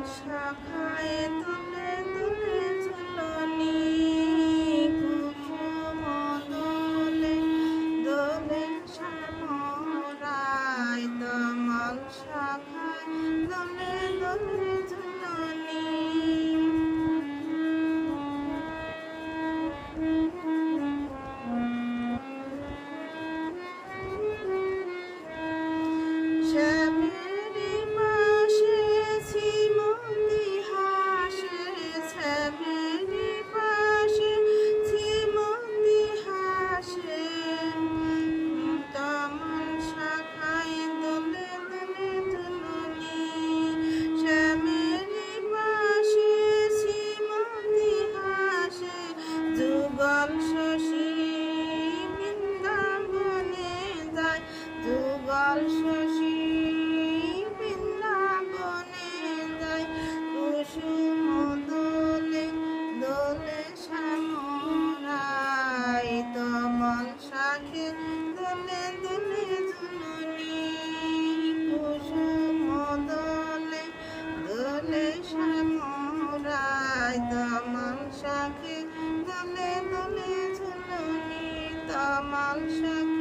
শাখায় দোলে দোলে ঝুলনি কুসুম দোলে দোলে শ্যামরায় তমাল শাখায় দোলে দোলে ঝুলনি শ্যামেরি পাশে শ্রীমতী হাসে শ্যামেরি পাশে শ্রীমতী হাসে তমাল শাখায় দোলে দোলে ঝুলনি শ্যামেরি পাশে শ্রীমতী হাসে যুগল শশী বৃন্দাবনে যায় যুগল শশী বৃন্দাবনে যায় কুসুম দোলে দোলে শ্যামরায় তমাল শাখে দোলে দোলে ঝুলনি কুসুম দোলে দোলে শ্যামরায় তমাল শাখে দোলে দোলে ঝুলনি তমাল শাখে